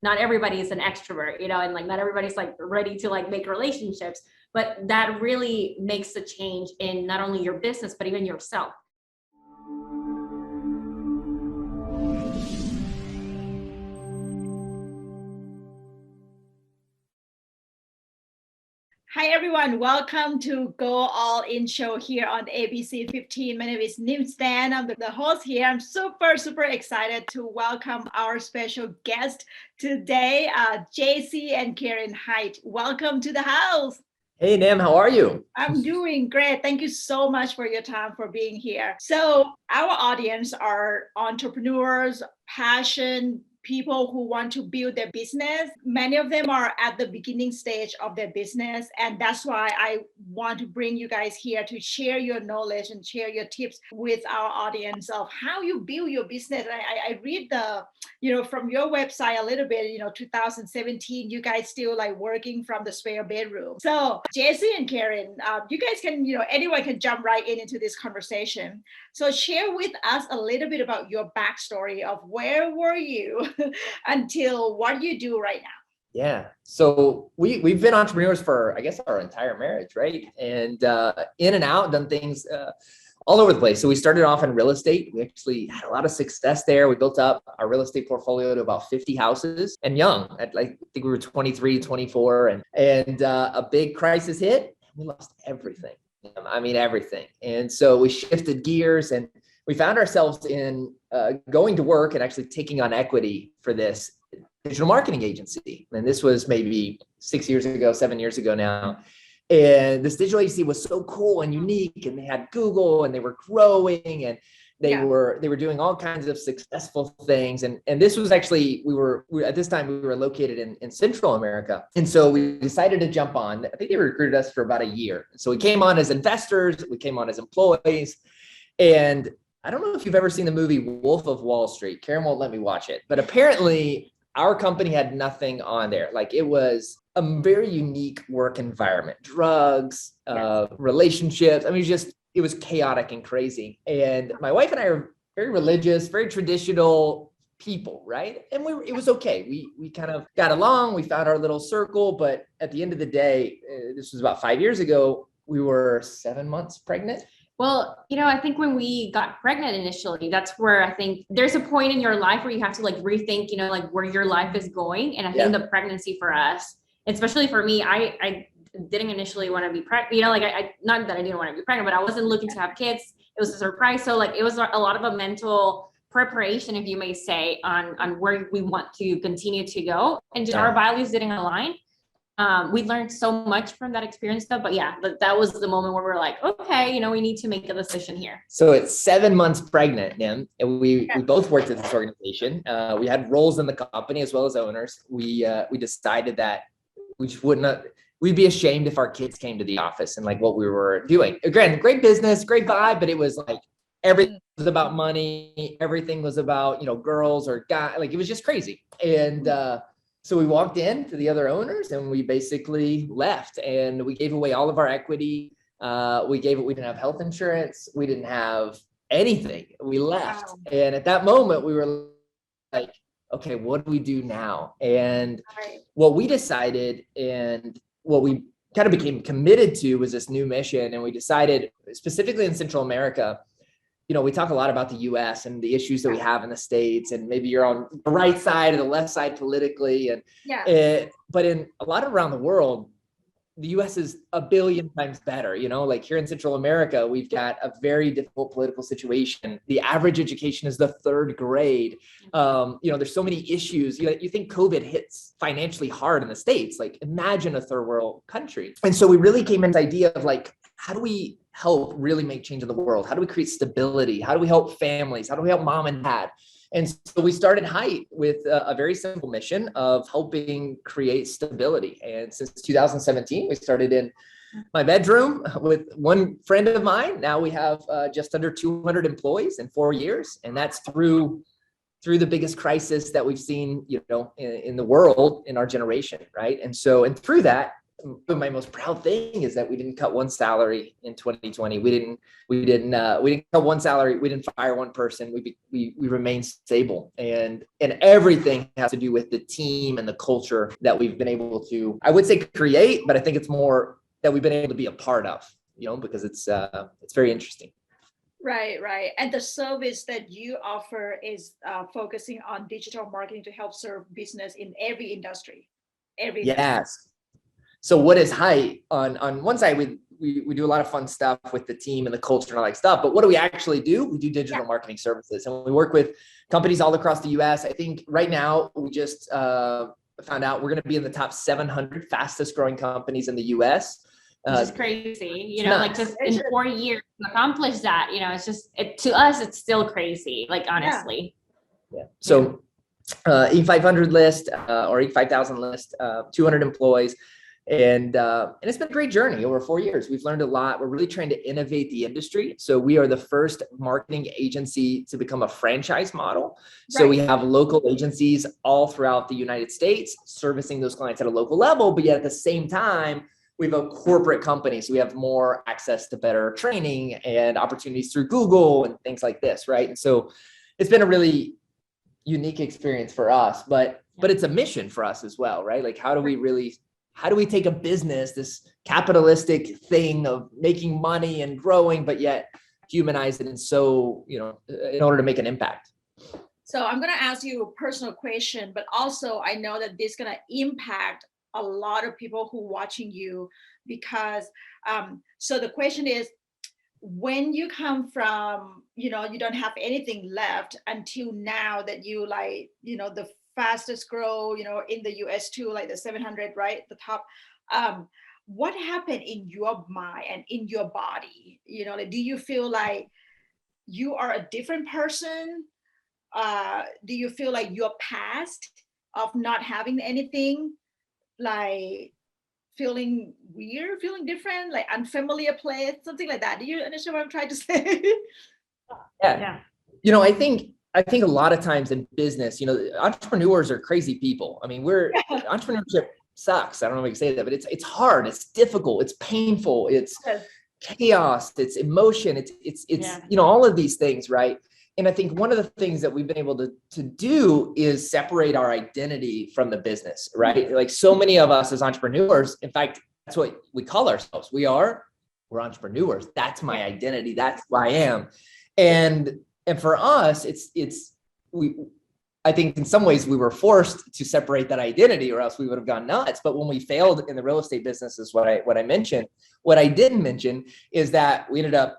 not everybody is an extrovert, and like not everybody's like ready to like make relationships, but that really makes a change in not only your business, but even yourself. Hi everyone, welcome to Go All In show here on ABC 15. My name is Stant. I'm the host here. I'm super excited to welcome our special guest today, JC and Karen Height. Welcome to the house. Hey, Nam, how are you? I'm doing great. Thank you so much for your time, for being here. So our audience are entrepreneurs, passion, people who want to build their business. Many of them are at the beginning stage of their business. And that's why I want to bring you guys here to share your knowledge and share your tips with our audience of how you build your business. I read from your website a little bit, 2017, you guys still like working from the spare bedroom. So Jesse and Karen, you guys can, anyone can jump right into this conversation. So share with us a little bit about your backstory of where were you until what you do right now. Yeah. So we've been entrepreneurs for, I guess, our entire marriage, right? And in and out, done things all over the place. So we started off in real estate. We actually had a lot of success there. We built up our real estate portfolio to about 50 houses and young. I think we were 23, 24, and a big crisis hit. We lost everything. I mean, everything. And so we shifted gears and we found ourselves in going to work and actually taking on equity for this digital marketing agency. And this was maybe 7 years ago now. And this digital agency was so cool and unique, and they had Google and they were growing and they were doing all kinds of successful things. And this was actually, at this time we were located in Central America. And so we decided to jump on. I think they recruited us for about a year. So we came on as investors, we came on as employees. And I don't know if you've ever seen the movie Wolf of Wall Street. Karen won't let me watch it, but apparently our company had nothing on there. Like, it was a very unique work environment, drugs, relationships. I mean, it was chaotic and crazy. And my wife and I are very religious, very traditional people, right? And it was okay. We kind of got along. We found our little circle. But at the end of the day, this was about 5 years ago, we were 7 months pregnant. Well, I think when we got pregnant initially, that's where I think there's a point in your life where you have to like rethink, like where your life is going. And I think the pregnancy for us, especially for me, I didn't initially want to be pregnant, not that I didn't want to be pregnant, but I wasn't looking to have kids. It was a surprise. So like, it was a lot of a mental preparation, if you may say, on where we want to continue to go. And just our values didn't align. We learned so much from that experience though, but that was the moment where we're like, okay, we need to make a decision here. So it's 7 months pregnant, Nim, and we both worked at this organization. We had roles in the company as well as owners. We decided that we'd be ashamed if our kids came to the office and like what we were doing. Again, great business, great vibe, but it was like everything was about money. Everything was about, girls or guys. Like, it was just crazy. And, so we walked in to the other owners and we basically left, and we gave away all of our equity. We didn't have health insurance. We didn't have anything. We left. Wow. And at that moment we were like, okay, what do we do now? And what we decided and what we kind of became committed to was this new mission. And we decided, specifically in Central America, we talk a lot about the US and the issues that we have in the States, and maybe you're on the right side or the left side politically. But in a lot around the world, the US is a billion times better. Like here in Central America, we've got a very difficult political situation. The average education is the 3rd grade. There's so many issues. You think COVID hits financially hard in the States, like imagine a 3rd world country. And so we really came into the idea of like, how do we help really make change in the world? How do we create stability? How do we help families? How do we help mom and dad? And so we started Height with a very simple mission of helping create stability. And since 2017, we started in my bedroom with one friend of mine. Now we have just under 200 employees in 4 years. And that's through the biggest crisis that we've seen, in the world in our generation, right? And through that, my most proud thing is that we didn't cut one salary in 2020. We didn't cut one salary. We didn't fire one person. We remained stable, and everything has to do with the team and the culture that we've been able to, I would say, create, but I think it's more that we've been able to be a part of, because it's very interesting. Right. And the service that you offer is focusing on digital marketing to help serve business in every industry. Yes. So what is Height? On one side, we do a lot of fun stuff with the team and the culture and all that stuff. But what do we actually do? We do digital marketing services, and we work with companies all across the U.S. I think right now we just found out we're going to be in the top 700 fastest growing companies in the U.S. Which is crazy, like just in 4 years to accomplish that, it's just, to us, it's still crazy, like, honestly. Yeah. So Inc. 500 list or Inc. 5000 list, 200 employees. And it's been a great journey over 4 years. We've learned a lot. We're really trying to innovate the industry. So we are the first marketing agency to become a franchise model. So we have local agencies all throughout the United States servicing those clients at a local level, but yet at the same time, we have a corporate company. So we have more access to better training and opportunities through Google and things like this, right? And so it's been a really unique experience for us, but it's a mission for us as well, right? Like, how do we take a business, this capitalistic thing of making money and growing, but yet humanize it, and so, in order to make an impact. So I'm going to ask you a personal question, but also I know that this is going to impact a lot of people who are watching you, because so the question is, when you come from, you don't have anything left until now that you the fastest grow, in the US too, like the 700, right? The top. What happened in your mind and in your body? Do you feel like you are a different person? Do you feel like your past of not having anything, like feeling weird, feeling different, like unfamiliar place, something like that? Do you understand what I'm trying to say? Yeah. I think a lot of times in business, entrepreneurs are crazy people. I mean, entrepreneurship sucks. I don't know if I can say that, but it's hard. It's difficult. It's painful. It's chaos. It's emotion. It's all of these things, right? And I think one of the things that we've been able to do is separate our identity from the business, right? Like, so many of us as entrepreneurs, in fact, that's what we call ourselves. We're entrepreneurs. That's my identity. That's who I am. And for us, I think in some ways we were forced to separate that identity, or else we would have gone nuts. But when we failed in the real estate business, is what I mentioned. What I didn't mention is that we ended up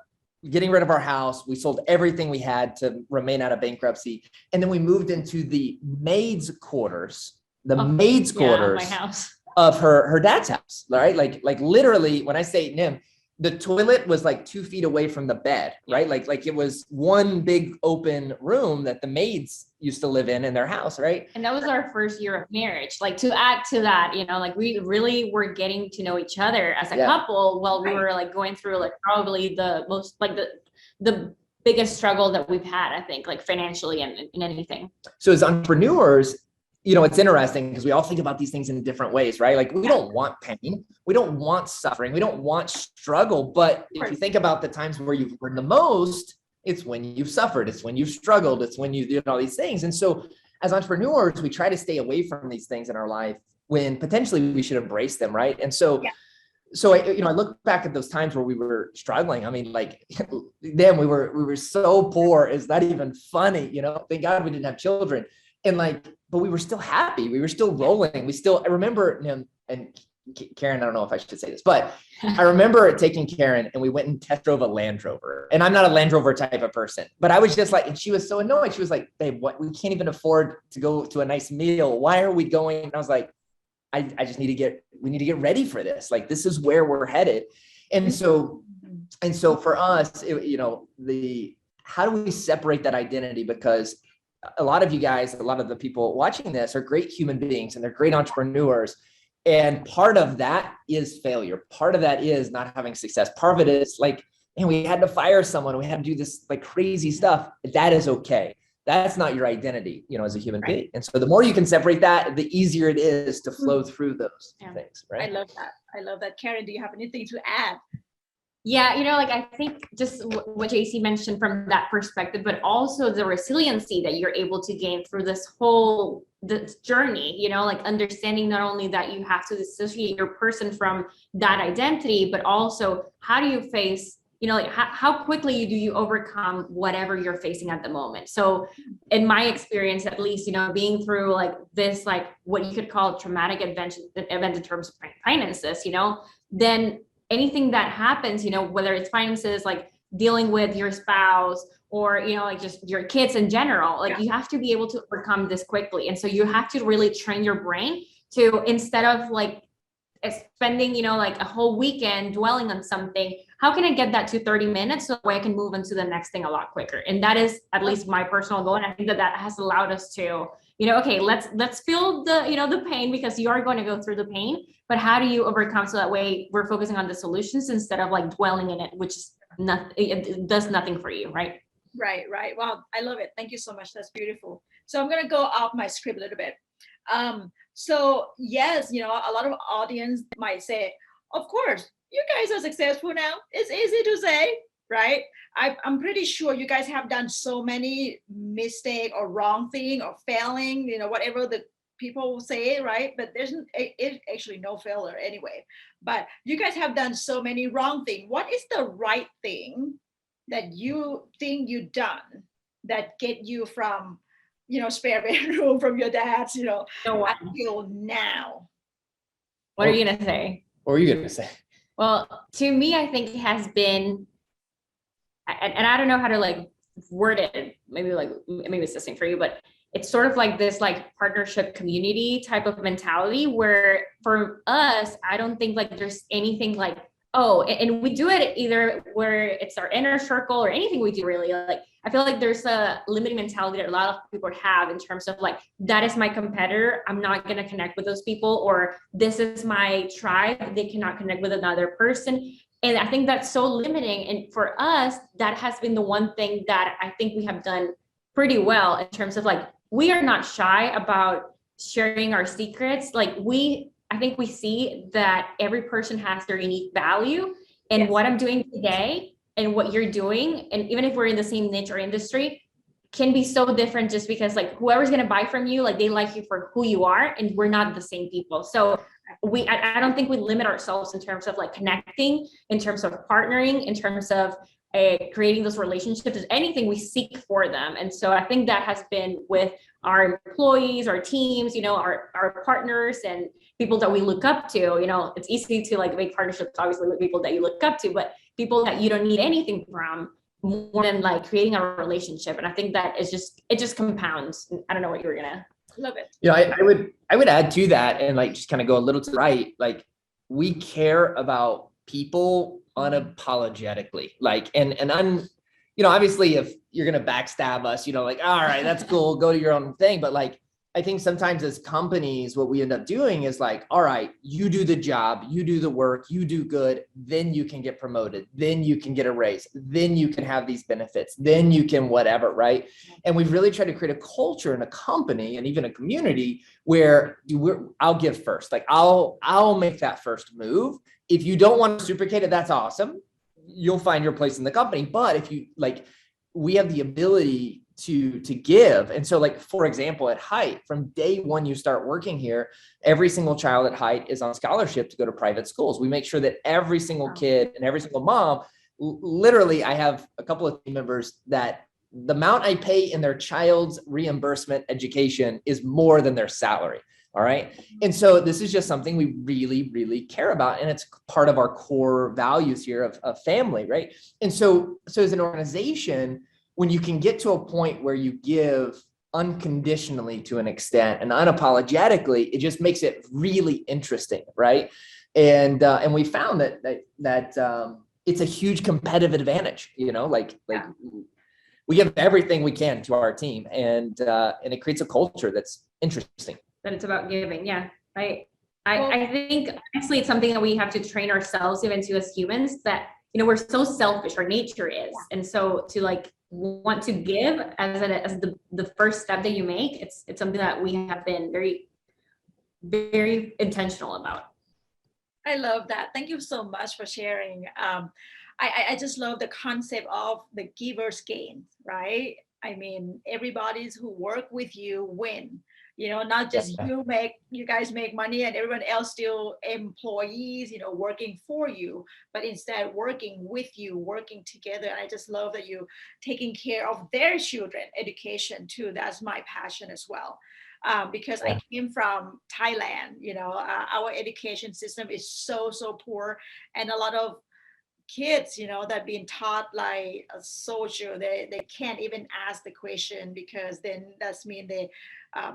getting rid of our house. We sold everything we had to remain out of bankruptcy. And then we moved into the maid's quarters, my house, of her dad's house, right? Like literally, when I say Nim, the toilet was like 2 feet away from the bed, right? Like it was one big open room that the maids used to live in their house, right? And that was our first year of marriage. Like, to add to that, like, we really were getting to know each other as a couple while we were like going through like probably the most, like the biggest struggle that we've had, I think, like financially and in anything. So as entrepreneurs, it's interesting because we all think about these things in different ways, right? Like, we don't want pain. We don't want suffering. We don't want struggle. But if you think about the times where you've learned the most, it's when you've suffered. It's when you've struggled. It's when you do all these things. And so as entrepreneurs, we try to stay away from these things in our life when potentially we should embrace them, right? And so I look back at those times where we were struggling. I mean, like, then we were so poor. It's not even funny, Thank God we didn't have children. And but we were still happy. We were still rolling. I remember, and Karen, I don't know if I should say this, but I remember taking Karen and we went and test drove a Land Rover. And I'm not a Land Rover type of person, but I was just like, and she was so annoyed. She was like, babe, what? We can't even afford to go to a nice meal. Why are we going? And I was like, we need to get ready for this. Like, this is where we're headed. And so for us, how do we separate that identity? Because a lot of you guys, a lot of the people watching this are great human beings and they're great entrepreneurs. And part of that is failure. Part of that is not having success. Part of it is like, man, we had to fire someone. We had to do this like crazy stuff. That is okay. that's not your identity, as a human being. And so the more you can separate that, the easier it is to flow through those things, right? I love that. I love that. Karen, do you have anything to add? Yeah, like I think just what JC mentioned from that perspective, but also the resiliency that you're able to gain through this journey, like understanding not only that you have to dissociate your person from that identity, but also how do you face, like how quickly do you overcome whatever you're facing at the moment. So in my experience, at least, being through like this, like what you could call a traumatic event in terms of finances, then anything that happens, whether it's finances, like dealing with your spouse or, like just your kids in general, like you have to be able to overcome this quickly. And so you have to really train your brain to, instead of like spending, like a whole weekend dwelling on something, how can I get that to 30 minutes so that way I can move into the next thing a lot quicker? And that is at least my personal goal. And I think that has allowed us to, okay, let's feel the, the pain, because you are going to go through the pain, but how do you overcome so that way we're focusing on the solutions instead of like dwelling in it, which is nothing, it does nothing for you, right? Right. Wow, I love it. Thank you so much. That's beautiful. So I'm going to go off my script a little bit. So yes, a lot of audience might say, of course, you guys are successful now. It's easy to say, right? I'm pretty sure you guys have done so many mistake or wrong thing or failing, whatever the people say, right? But there's actually no failure anyway. But you guys have done so many wrong things. What is the right thing that you think you've done that get you from, spare bedroom from your dad's, until now? What are you gonna say? What are you gonna say? Well, to me, I think it has been, and I don't know how to like word it, maybe it's the same for you, but it's sort of like this like partnership community type of mentality where for us, I don't think like there's anything like, oh, and we do it either where it's our inner circle or anything we do really. Like, I feel like there's a limiting mentality that a lot of people have in terms of like, that is my competitor, I'm not going to connect with those people, or this is my tribe, they cannot connect with another person. And I think that's so limiting. And for us, that has been the one thing that I think we have done pretty well in terms of like, we are not shy about sharing our secrets. Like I think we see that every person has their unique value, and what I'm doing today and what you're doing, and even if we're in the same niche or industry, can be so different just because like whoever's going to buy from you, like they like you for who you are, and we're not the same people. So I don't think we limit ourselves in terms of like connecting, in terms of partnering, in terms of creating those relationships. Is anything we seek for them. And so I think that has been with our employees, our teams, our partners and people that we look up to. It's easy to like make partnerships obviously with people that you look up to, but people that you don't need anything from, more than like creating a relationship. And I think that is it just compounds. I don't know what you were gonna. Love it. I would add to that and like just kind of go a little to the right. Like, we care about people unapologetically, like, and obviously if you're going to backstab us, like, all right, that's cool, go to your own thing. But like, I think sometimes as companies, what we end up doing is like, all right, you do the job, you do the work, you do good, then you can get promoted, then you can get a raise, then you can have these benefits, then you can whatever, right? And we've really tried to create a culture in a company and even a community where I'll give first. Like, I'll make that first move. If you don't want to reciprocate it, that's awesome. You'll find your place in the company. But if you like, we have the ability to give. And so like, for example, at Height, from day one, you start working here, every single child at Height is on scholarship to go to private schools. We make sure that every single kid and every single mom, literally, I have a couple of team members that the amount I pay in their child's reimbursement education is more than their salary. All right. And so this is just something we really, really care about. And it's part of our core values here of family. Right. And so as an organization, when you can get to a point where you give unconditionally to an extent and unapologetically, it just makes it really interesting. Right. And we found that it's a huge competitive advantage, we give everything we can to our team, and it creates a culture that's interesting. That it's about giving. Yeah. I think honestly, it's something that we have to train ourselves even to as humans, that, we're so selfish, our nature is. And so to like want to give as the first step that you make, it's something that we have been very, very intentional about. I love that. Thank you so much for sharing. I just love the concept of the giver's gain, right? I mean, everybody's who work with you win. You know, not just you guys make money and everyone else still employees, you know, working for you, but instead working with you, working together. And I just love that you taking care of their children education too. That's my passion as well. Because I came from Thailand, you know, our education system is so poor, and a lot of kids, you know, that being taught like a soldier, they can't even ask the question, because then that's mean they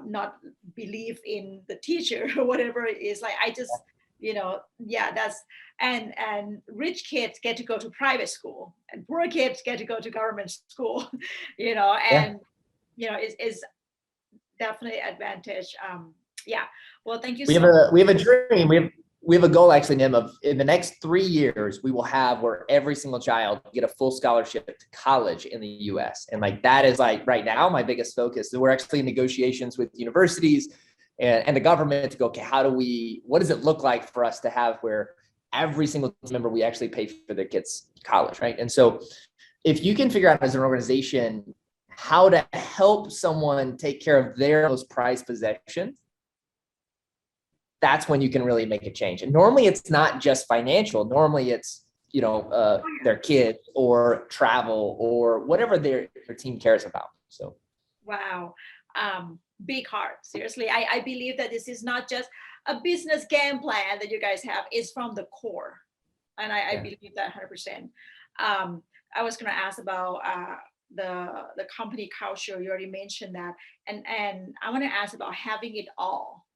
not believe in the teacher or whatever it is. Like, I just, you know, that's, and rich kids get to go to private school and poor kids get to go to government school, you know, and you know, is definitely advantage. Well, thank you. We have a dream. We have a goal, actually, Nim, of in the next 3 years, we will have where every single child get a full scholarship to college in the US. And like, that is like right now my biggest focus. So we're actually in negotiations with universities and the government to go, okay, what does it look like for us to have where every single member, we actually pay for their kids' college, right? And so if you can figure out as an organization how to help someone take care of their most prized possession, that's when you can really make a change. And normally it's not just financial. Normally it's, you know, their kids or travel or whatever their team cares about. So. Wow. Big heart. Seriously. I believe that this is not just a business game plan that you guys have. It's from the core. And I believe that 100%. I was going to ask about the company culture. You already mentioned that. And I want to ask about having it all,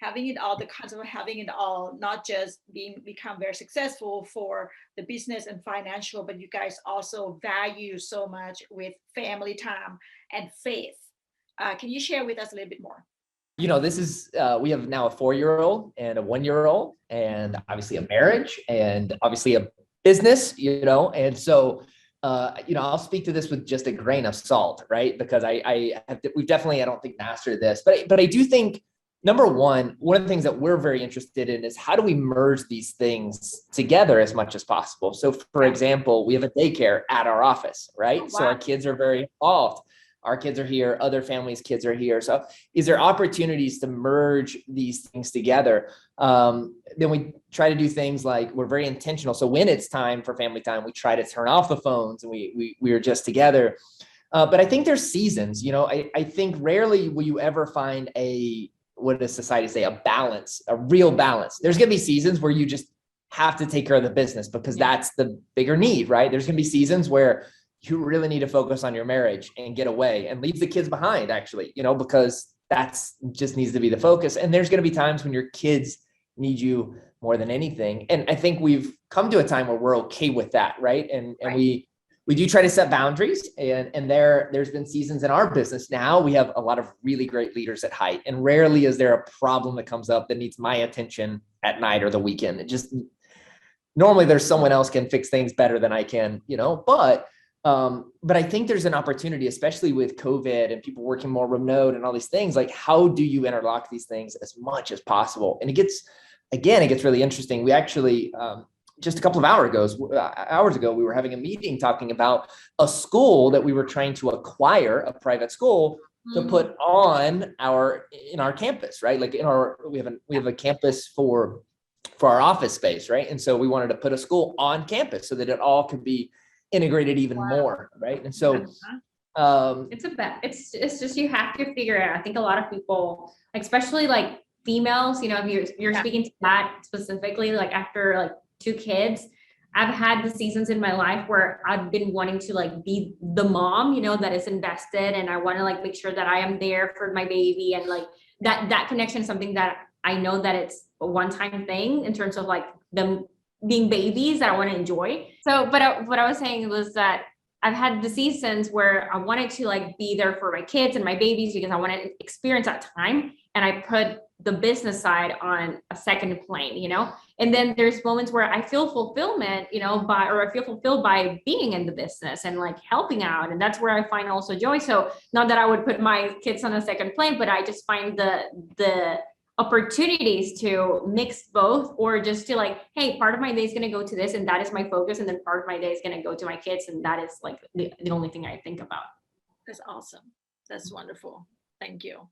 the concept of having it all, not just become very successful for the business and financial, but you guys also value so much with family time and faith. Can you share with us a little bit more? You know, this is, we have now a 4-year-old and a 1-year-old, and obviously a marriage, and obviously a business, you know, and so, you know, I'll speak to this with just a grain of salt, right? Because we've definitely, I don't think, mastered this, but I do think, number one of the things that we're very interested in is how do we merge these things together as much as possible? So for example, we have a daycare at our office, right? Oh, wow. So our kids are very involved. Our kids are here, other families' kids are here. So is there opportunities to merge these things together? Then we try to do things like, we're very intentional. So when it's time for family time, we try to turn off the phones and we are just together. But I think there's seasons, you know, I think rarely will you ever find what does society say, a real balance. There's going to be seasons where you just have to take care of the business because that's the bigger need, right? There's going to be seasons where you really need to focus on your marriage and get away and leave the kids behind, actually, you know, because that's just needs to be the focus. And there's going to be times when your kids need you more than anything. And I think we've come to a time where we're okay with that, right? And we do try to set boundaries, and there's been seasons in our business. Now we have a lot of really great leaders at height, and rarely is there a problem that comes up that needs my attention at night or the weekend. It just, normally there's someone else can fix things better than I can, you know, but I think there's an opportunity, especially with COVID and people working more remote and all these things, like how do you interlock these things as much as possible? And it gets really interesting. We actually, just a couple of hours ago, we were having a meeting talking about a school that we were trying to acquire, a private school, to put in our campus, right? Like we have a campus for our office space, right? And so we wanted to put a school on campus so that it all could be integrated even more, right? And so it's just, you have to figure it out. I think a lot of people, especially like females, you know, if you're speaking to that specifically, like after like 2 kids, I've had the seasons in my life where I've been wanting to like be the mom, you know, that is invested, and I want to like make sure that I am there for my baby, and like that connection is something that I know that it's a one-time thing in terms of like them being babies that I want to enjoy. So, but what I was saying was that I've had the seasons where I wanted to like be there for my kids and my babies because I wanted to experience that time, and I put the business side on a second plane, and then there's moments where I feel fulfillment, I feel fulfilled by being in the business and like helping out. And that's where I find also joy. So not that I would put my kids on a second plane, but I just find the opportunities to mix both, or just to like, hey, part of my day is going to go to this and that is my focus. And then part of my day is going to go to my kids. And that is like the only thing I think about. That's awesome. That's wonderful. Thank you.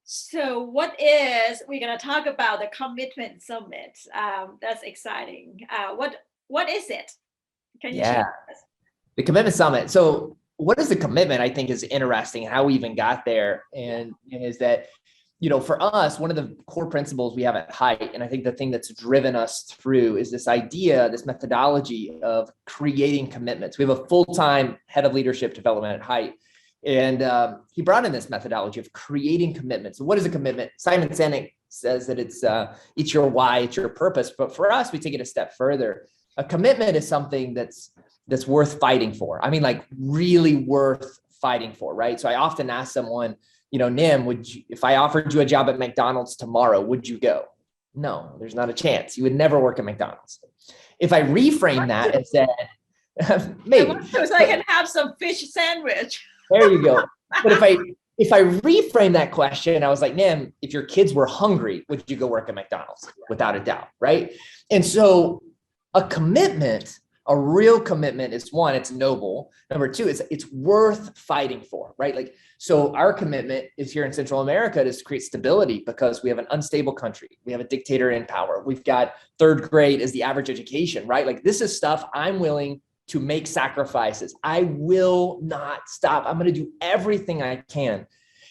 So we're going to talk about the Commitment Summit. That's exciting. What is it? Can you share with us? The Commitment Summit. So what is the commitment, I think, is interesting, how we even got there. And is that, for us, one of the core principles we have at Height, and I think the thing that's driven us through, is this idea, this methodology of creating commitments. We have a full-time head of leadership development at Height. And he brought in this methodology of creating commitments. So what is a commitment? Simon Sinek says that it's your why, it's your purpose. But for us, we take it a step further. A commitment is something that's worth fighting for. I mean, like really worth fighting for, right? So I often ask someone, Nim, if I offered you a job at McDonald's tomorrow, would you go? No, there's not a chance. You would never work at McDonald's. If I reframe that and said, maybe. So I can have some fish sandwich. There you go. But if I reframe that question, I was like, Nim, if your kids were hungry, would you go work at McDonald's? Without a doubt, right? And so a commitment, a real commitment, is one, it's noble. Number two, it's worth fighting for, right? Like, so our commitment is here in Central America to create stability, because we have an unstable country. We have a dictator in power. We've got third grade as the average education, right? Like, this is stuff I'm willing to make sacrifices. I will not stop. I'm going to do everything I can.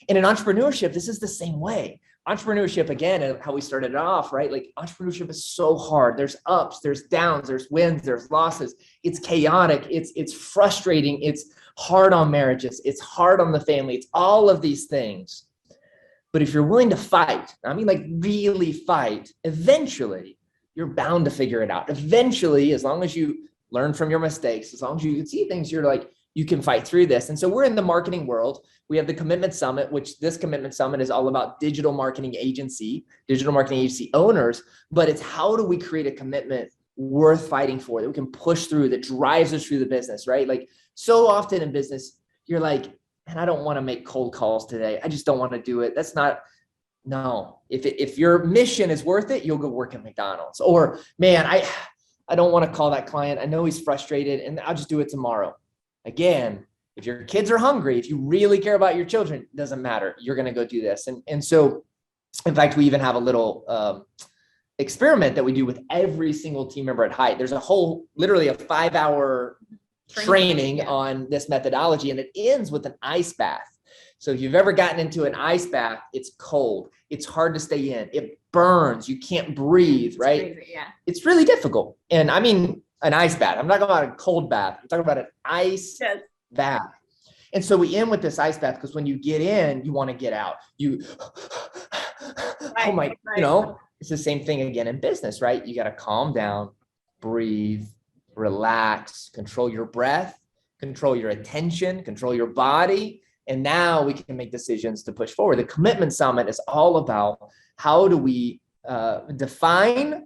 And in entrepreneurship, this is the same way. Entrepreneurship, again, and how we started it off, right? Like, entrepreneurship is so hard. There's ups, there's downs, there's wins, there's losses. It's chaotic. It's frustrating. It's hard on marriages. It's hard on the family. It's all of these things. But if you're willing to fight, I mean, like really fight, eventually you're bound to figure it out. Eventually, as long as you learn from your mistakes, as long as you can see things, you're like, you can fight through this. And so we're in the marketing world. We have the Commitment Summit, which this Commitment Summit is all about digital marketing agency owners. But it's how do we create a commitment worth fighting for, that we can push through, that drives us through the business, right? Like, so often in business, you're like, man, I don't want to make cold calls today. I just don't want to do it. No. If your mission is worth it, you'll go work at McDonald's. Or, man, I don't want to call that client. I know he's frustrated and I'll just do it tomorrow. Again, if your kids are hungry, if you really care about your children, it doesn't matter. You're going to go do this. And so, in fact, we even have a little experiment that we do with every single team member at Height. There's literally a 5-hour training on this methodology, and it ends with an ice bath. So if you've ever gotten into an ice bath, it's cold. It's hard to stay in. It burns. You can't breathe, right? Crazy, yeah. It's really difficult. And I mean, an ice bath. I'm not talking about a cold bath. I'm talking about an ice bath. And so we end with this ice bath because when you get in, you want to get out. It's the same thing again in business, right? You got to calm down, breathe, relax, control your breath, control your attention, control your body. And now we can make decisions to push forward. The Commitment Summit is all about how do we define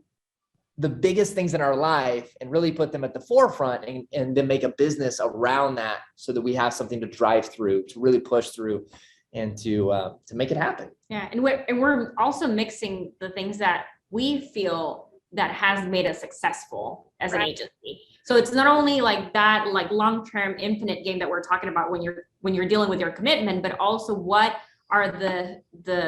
the biggest things in our life and really put them at the forefront and then make a business around that so that we have something to drive through, to really push through and to make it happen. Yeah. And we're also mixing the things that we feel that has made us successful as an agency. So it's not only like that, like long-term infinite game that we're talking about when you're dealing with your commitment, but also what are the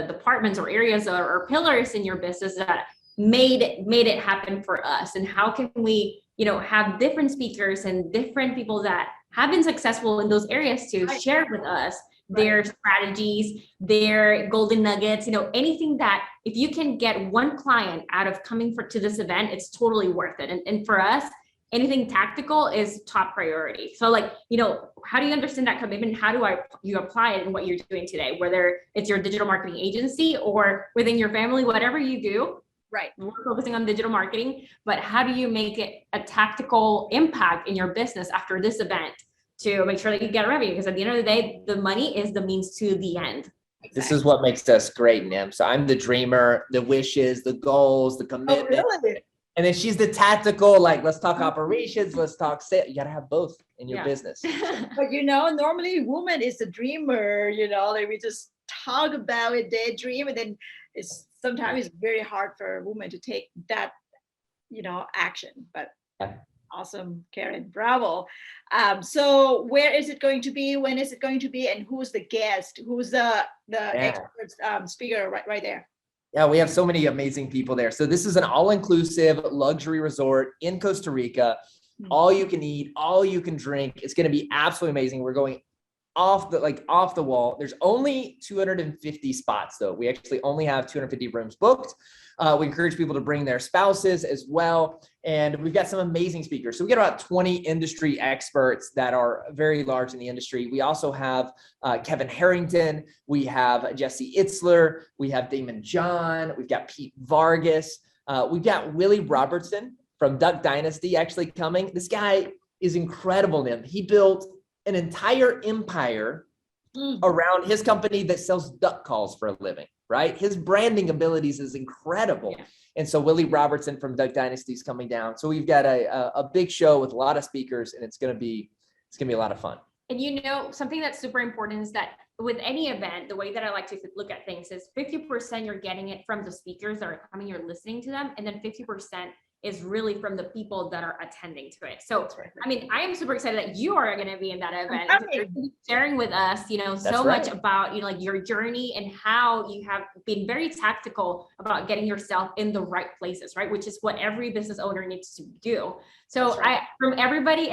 departments or areas or pillars in your business that made it happen for us, and how can we have different speakers and different people that have been successful in those areas to share with us their strategies, their golden nuggets, anything that if you can get one client out of coming to this event, it's totally worth it. And for us, anything tactical is top priority. So how do you understand that commitment? How do you apply it in what you're doing today, whether it's your digital marketing agency or within your family, whatever you do? Right. We're focusing on digital marketing, but how do you make it a tactical impact in your business after this event to make sure that you get revenue? Because at the end of the day, the money is the means to the end. This is what makes us great, Nim. So I'm the dreamer, the wishes, the goals, the commitment. Oh, really? And then she's the tactical, like, let's talk operations, let's talk sales. You got to have both in your business. But normally woman is the dreamer, like we just talk about it, daydream, and then sometimes it's very hard for a woman to take that, action. But awesome, Karen, bravo. So where is it going to be? When is it going to be? And who's the guest? Who's the expert speaker right there? Yeah, we have so many amazing people there. So this is an all-inclusive luxury resort in Costa Rica. All you can eat, all you can drink. It's going to be absolutely amazing. We're going off the wall. There's only 250 spots though. We actually only have 250 rooms booked. We encourage people to bring their spouses as well. And we've got some amazing speakers. So we get about 20 industry experts that are very large in the industry. We also have Kevin Harrington. We have Jesse Itzler. We have Damon John. We've got Pete Vargas. We've got Willie Robertson from Duck Dynasty actually coming. This guy is incredible, Nim. He built an entire empire around his company that sells duck calls for a living, right? His branding abilities is incredible. Yeah. And so Willie Robertson from Duck Dynasty is coming down. So we've got a big show with a lot of speakers, and it's gonna be a lot of fun. And something that's super important is that with any event, the way that I like to look at things is 50% you're getting it from the speakers that are coming, you're listening to them, and then 50% is really from the people that are attending to it. So, I mean, I am super excited that you are going to be in that event. You're sharing with us, so much about, like your journey and how you have been very tactical about getting yourself in the right places, right? Which is what every business owner needs to do. So from everybody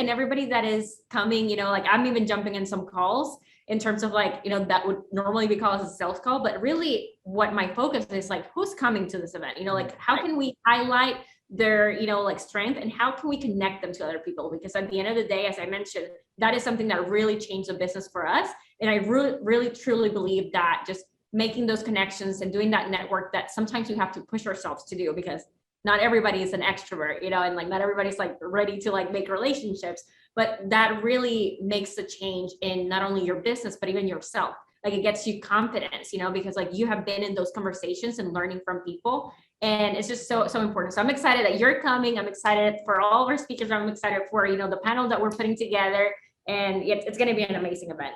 that is coming, like I'm even jumping in some calls in terms of that would normally be called as a sales call, but really what my focus is who's coming to this event, how can we highlight their strength and how can we connect them to other people? Because at the end of the day, as I mentioned, that is something that really changed the business for us. And I really truly believe that just making those connections and doing that network that sometimes we have to push ourselves to do, because not everybody is an extrovert, and not everybody's ready to make relationships, but that really makes a change in not only your business, but even yourself. It gets you confidence, because you have been in those conversations and learning from people. And it's just so important. So I'm excited that you're coming. I'm excited for all of our speakers. I'm excited for, the panel that we're putting together. And it's going to be an amazing event.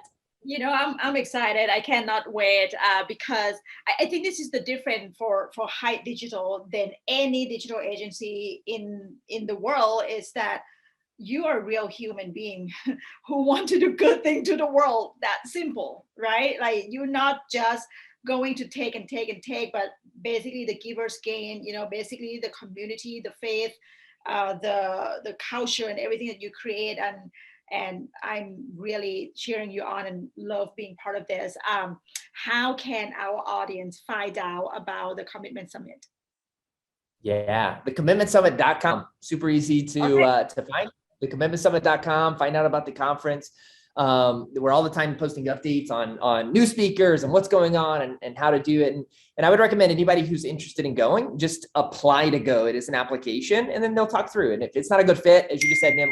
I'm excited. I cannot wait because I think this is the difference for Hyde Digital than any digital agency in the world, is that you are a real human being who want to do good thing to the world. That simple, right? You're not just going to take and take and take, but basically the givers gain, basically the community, the faith, the culture and everything that you create. And I'm really cheering you on and love being part of this. How can our audience find out about the Commitment Summit? Yeah, thecommitmentsummit.com. Super easy to find. Thecommitmentsummit.com. Find out about the conference. We're all the time posting updates on new speakers and what's going on and how to do it. And I would recommend anybody who's interested in going, just apply to go. It is an application, and then they'll talk through. And if it's not a good fit, as you just said, Nim,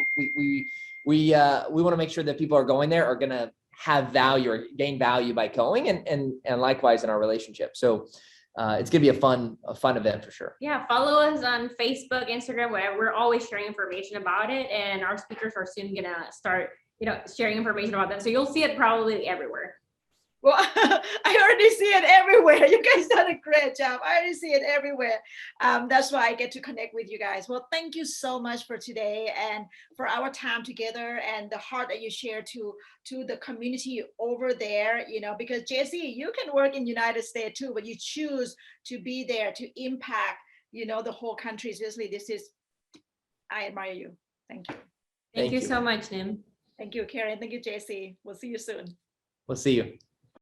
we want to make sure that people are going there are going to have value or gain value by going, and likewise in our relationship. So it's going to be a fun event for sure. Yeah. Follow us on Facebook, Instagram, whatever. We're always sharing information about it. And our speakers are soon going to start, sharing information about that. So you'll see it probably everywhere. Well, I already see it everywhere. You guys done a great job. I already see it everywhere. That's why I get to connect with you guys. Well, thank you so much for today and for our time together and the heart that you share to the community over there, because Jesse, you can work in United States too, but you choose to be there to impact, the whole country. Seriously, I admire you. Thank you. Thank you so much, Nim. Thank you, Karen. Thank you, Jesse. We'll see you soon. We'll see you.